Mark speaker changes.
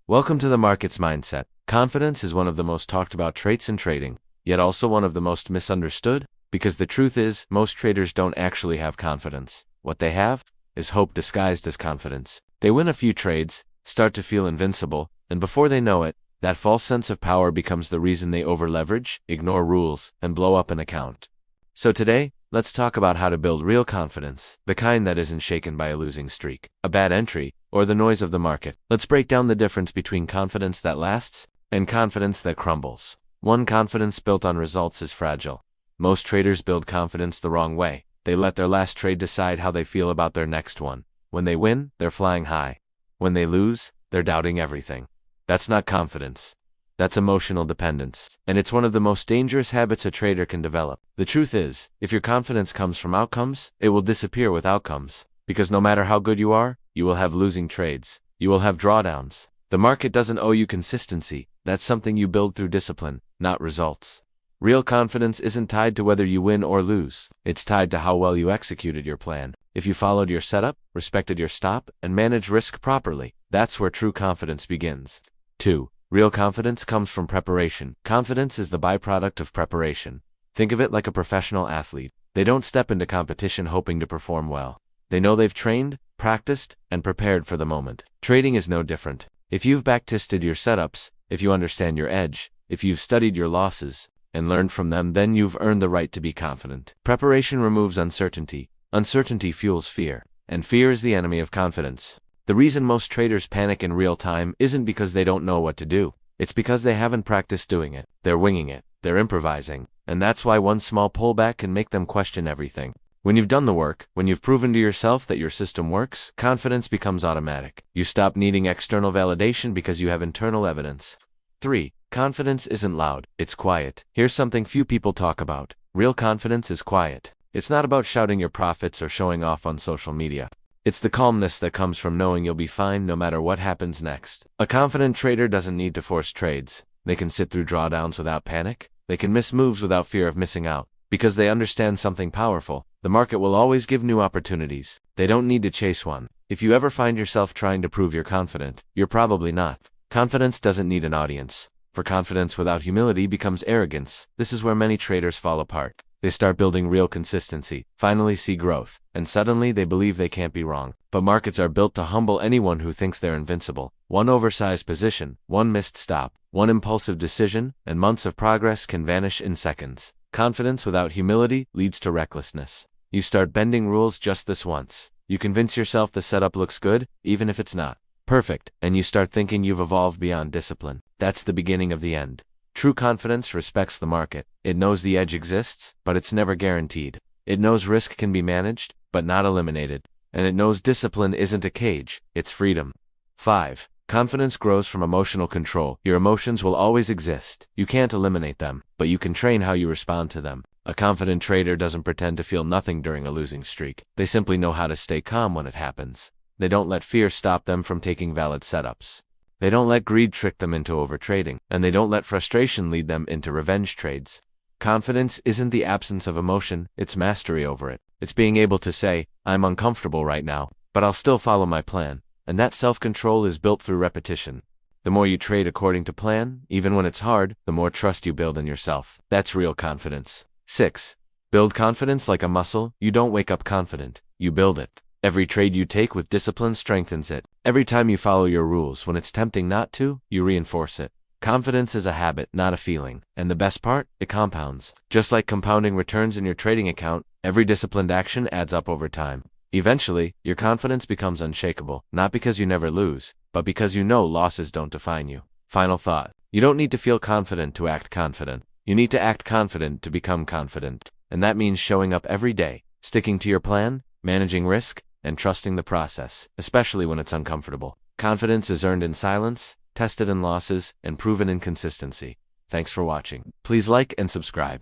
Speaker 1: Welcome to the Markets Mindset. Confidence is one of the most talked about traits in trading, yet also one of the most misunderstood, because the truth is, most traders don't actually have confidence. What they have is hope disguised as confidence. They win a few trades, start to feel invincible, and before they know it, that false sense of power becomes the reason they over-leverage, ignore rules, and blow up an account. So today, let's talk about how to build real confidence, the kind that isn't shaken by a losing streak, a bad entry, or the noise of the market. Let's break down the difference between confidence that lasts and confidence that crumbles. One, confidence built on results is fragile. Most traders build confidence the wrong way. They let their last trade decide how they feel about their next one. When they win, they're flying high. When they lose, they're doubting everything. That's not confidence. That's emotional dependence, and it's one of the most dangerous habits a trader can develop. The truth is, if your confidence comes from outcomes, it will disappear with outcomes, because no matter how good you are, you will have losing trades. You will have drawdowns. The market doesn't owe you consistency. That's something you build through discipline, not results. Real confidence isn't tied to whether you win or lose. It's tied to how well you executed your plan. If you followed your setup, respected your stop, and managed risk properly, that's where true confidence begins. 2. Real confidence comes from preparation. Confidence is the byproduct of preparation. Think of it like a professional athlete. They don't step into competition hoping to perform well. They know they've trained, practiced, and prepared for the moment. Trading is no different. If you've backtested your setups, if you understand your edge, if you've studied your losses, and learned from them, then you've earned the right to be confident. Preparation removes uncertainty. Uncertainty fuels fear. And fear is the enemy of confidence. The reason most traders panic in real time isn't because they don't know what to do. It's because they haven't practiced doing it. They're winging it. They're improvising. And that's why one small pullback can make them question everything. When you've done the work, when you've proven to yourself that your system works, confidence becomes automatic. You stop needing external validation because you have internal evidence. 3. Confidence isn't loud. It's quiet. Here's something few people talk about. Real confidence is quiet. It's not about shouting your profits or showing off on social media. It's the calmness that comes from knowing you'll be fine no matter what happens next. A confident trader doesn't need to force trades. They can sit through drawdowns without panic. They can miss moves without fear of missing out. Because they understand something powerful. The market will always give new opportunities. They don't need to chase one. If you ever find yourself trying to prove you're confident, you're probably not. Confidence doesn't need an audience. For confidence without humility becomes arrogance. This is where many traders fall apart. They start building real consistency, finally see growth, and suddenly they believe they can't be wrong. But markets are built to humble anyone who thinks they're invincible. One oversized position, one missed stop, one impulsive decision, and months of progress can vanish in seconds. Confidence without humility leads to recklessness. You start bending rules just this once. You convince yourself the setup looks good, even if it's not perfect, and you start thinking you've evolved beyond discipline. That's the beginning of the end. True confidence respects the market. It knows the edge exists, but it's never guaranteed. It knows risk can be managed, but not eliminated. And it knows discipline isn't a cage, it's freedom. 5. Confidence grows from emotional control. Your emotions will always exist. You can't eliminate them, but you can train how you respond to them. A confident trader doesn't pretend to feel nothing during a losing streak. They simply know how to stay calm when it happens. They don't let fear stop them from taking valid setups. They don't let greed trick them into overtrading, and they don't let frustration lead them into revenge trades. Confidence isn't the absence of emotion, it's mastery over it. It's being able to say, I'm uncomfortable right now, but I'll still follow my plan. And that self-control is built through repetition. The more you trade according to plan, even when it's hard, the more trust you build in yourself. That's real confidence. 6. Build confidence like a muscle. You don't wake up confident, you build it. Every trade you take with discipline strengthens it. Every time you follow your rules when it's tempting not to, you reinforce it. Confidence is a habit, not a feeling. And the best part? It compounds. Just like compounding returns in your trading account, every disciplined action adds up over time. Eventually, your confidence becomes unshakable, not because you never lose, but because you know losses don't define you. Final thought. You don't need to feel confident to act confident. You need to act confident to become confident. And that means showing up every day, sticking to your plan, managing risk, and trusting the process, especially when it's uncomfortable. Confidence is earned in silence, tested in losses, and proven in consistency. Thanks for watching. Please like and subscribe.